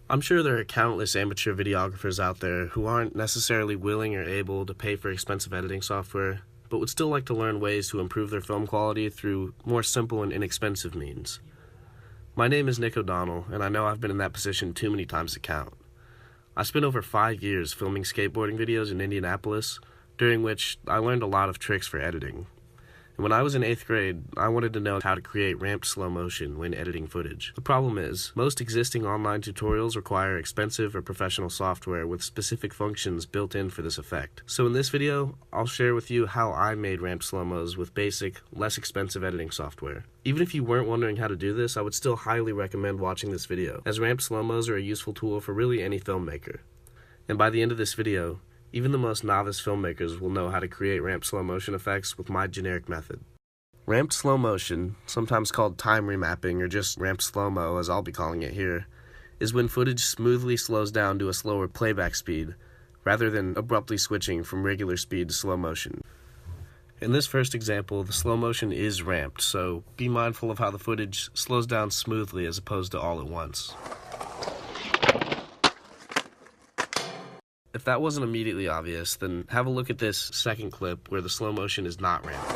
I'm sure there are countless amateur videographers out there who aren't necessarily willing or able to pay for expensive editing software, but would still like to learn ways to improve their film quality through more simple and inexpensive means. My name is Nick O'Donnell, and I know I've been in that position too many times to count. I spent over 5 years filming skateboarding videos in Indianapolis, during which I learned a lot of tricks for editing. And when I was in 8th grade, I wanted to know how to create ramped slow motion when editing footage. The problem is, most existing online tutorials require expensive or professional software with specific functions built in for this effect. So in this video, I'll share with you how I made ramped slow-mos with basic, less expensive editing software. Even if you weren't wondering how to do this, I would still highly recommend watching this video, as ramped slow-mos are a useful tool for really any filmmaker. And by the end of this video, even the most novice filmmakers will know how to create ramped slow motion effects with my generic method. Ramped slow motion, sometimes called time remapping or just ramped slow-mo as I'll be calling it here, is when footage smoothly slows down to a slower playback speed, rather than abruptly switching from regular speed to slow motion. In this first example, the slow motion is ramped, so be mindful of how the footage slows down smoothly as opposed to all at once. If that wasn't immediately obvious, then have a look at this second clip where the slow motion is not ramped.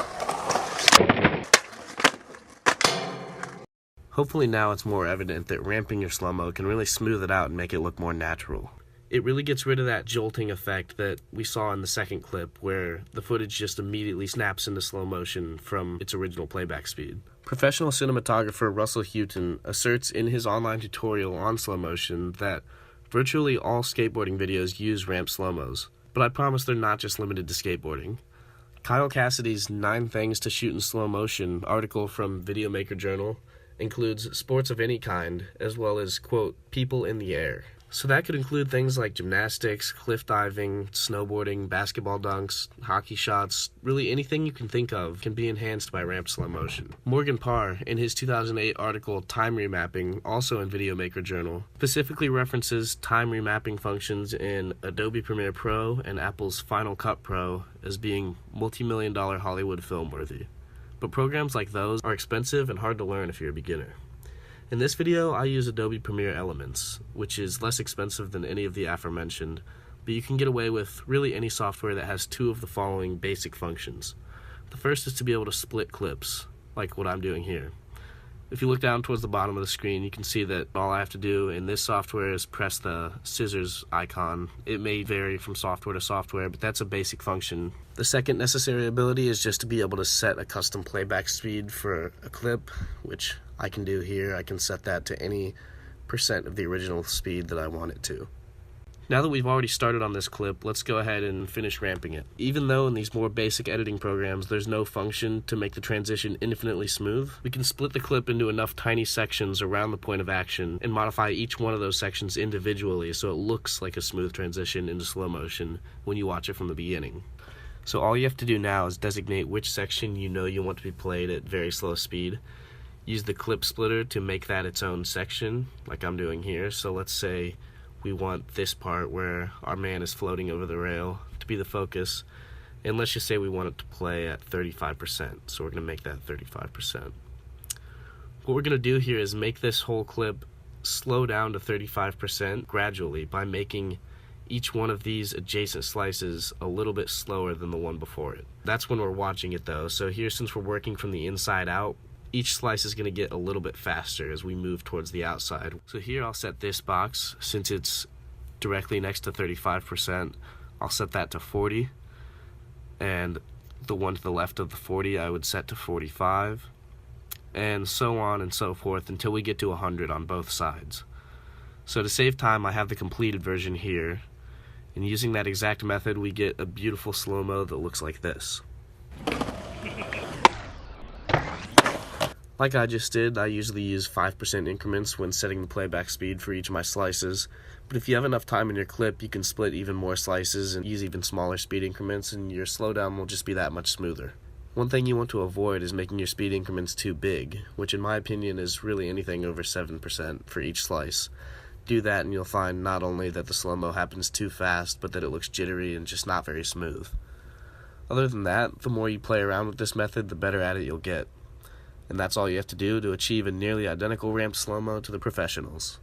Hopefully now it's more evident that ramping your slow-mo can really smooth it out and make it look more natural. It really gets rid of that jolting effect that we saw in the second clip where the footage just immediately snaps into slow motion from its original playback speed. Professional cinematographer Russell Houghton asserts in his online tutorial on slow motion that virtually all skateboarding videos use ramped slow-mos, but I promise they're not just limited to skateboarding. Kyle Cassidy's 9 Things to Shoot in Slow Motion article from Videomaker Journal includes sports of any kind, as well as, quote, people in the air. So that could include things like gymnastics, cliff diving, snowboarding, basketball dunks, hockey shots, really anything you can think of can be enhanced by ramped slow motion. Morgan Parr, in his 2008 article Time Remapping, also in Videomaker Journal, specifically references time remapping functions in Adobe Premiere Pro and Apple's Final Cut Pro as being multi-million-dollar Hollywood film worthy. But programs like those are expensive and hard to learn if you're a beginner. In this video, I use Adobe Premiere Elements, which is less expensive than any of the aforementioned, but you can get away with really any software that has 2 of the following basic functions. The first is to be able to split clips, like what I'm doing here. If you look down towards the bottom of the screen, you can see that all I have to do in this software is press the scissors icon. It may vary from software to software, but that's a basic function. The second necessary ability is just to be able to set a custom playback speed for a clip, which I can do here. I can set that to any percent of the original speed that I want it to. Now that we've already started on this clip, let's go ahead and finish ramping it. Even though in these more basic editing programs there's no function to make the transition infinitely smooth, we can split the clip into enough tiny sections around the point of action and modify each one of those sections individually so it looks like a smooth transition into slow motion when you watch it from the beginning. So all you have to do now is designate which section you know you want to be played at very slow speed. Use the clip splitter to make that its own section, like I'm doing here. So let's say we want this part where our man is floating over the rail to be the focus, and let's just say we want it to play at 35%, so we're going to make that 35%. What we're going to do here is make this whole clip slow down to 35% gradually by making each one of these adjacent slices a little bit slower than the one before it. That's when we're watching it though, so here since we're working from the inside out, each slice is going to get a little bit faster as we move towards the outside. So here I'll set this box, since it's directly next to 35%, I'll set that to 40. And the one to the left of the 40 I would set to 45. And so on and so forth until we get to 100 on both sides. So to save time, I have the completed version here. And using that exact method, we get a beautiful slow-mo that looks like this. Like I just did, I usually use 5% increments when setting the playback speed for each of my slices, but if you have enough time in your clip, you can split even more slices and use even smaller speed increments, and your slowdown will just be that much smoother. One thing you want to avoid is making your speed increments too big, which in my opinion is really anything over 7% for each slice. Do that and you'll find not only that the slow-mo happens too fast, but that it looks jittery and just not very smooth. Other than that, the more you play around with this method, the better at it you'll get. And that's all you have to do to achieve a nearly identical ramped slow-mo to the professionals.